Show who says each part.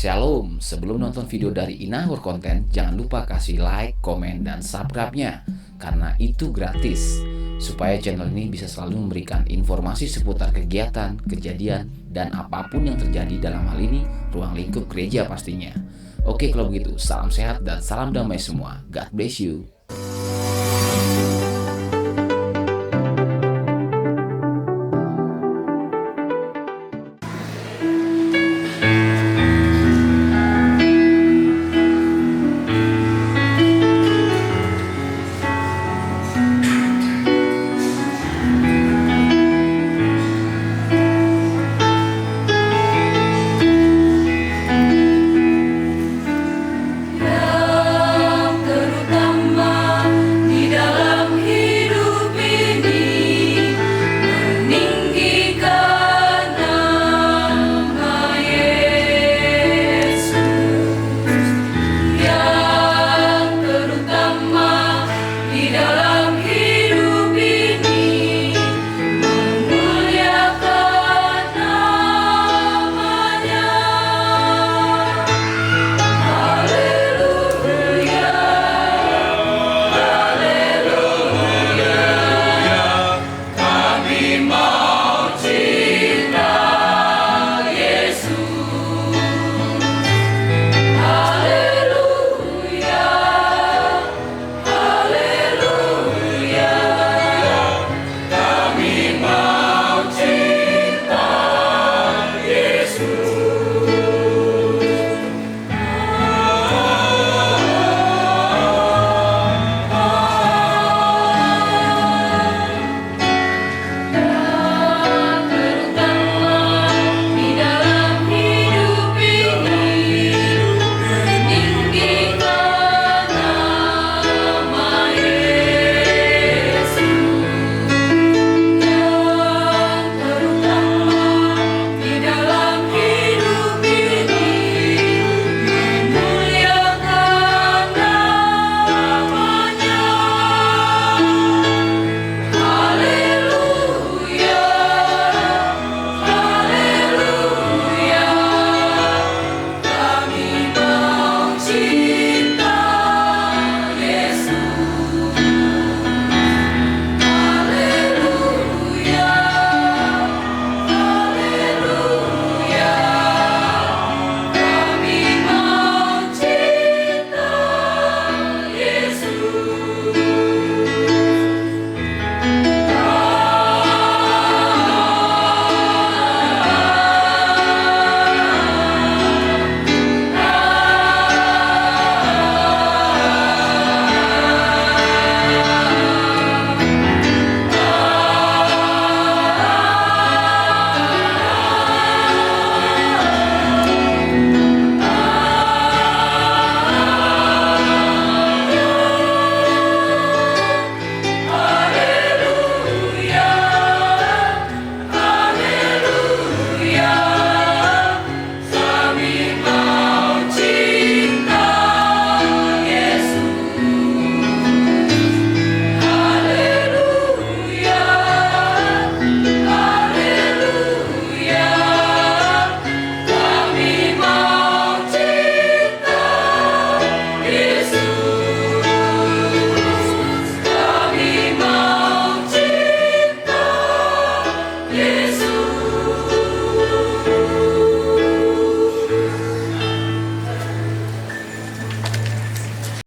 Speaker 1: Shalom, sebelum nonton video dari Inahur Konten, jangan lupa kasih like, komen, dan subscribe-nya, karena itu gratis, supaya channel ini bisa selalu memberikan informasi seputar kegiatan, kejadian, dan apapun yang terjadi dalam hal ini, ruang lingkup gereja pastinya. Oke, kalau begitu, salam sehat dan salam damai semua. God bless you.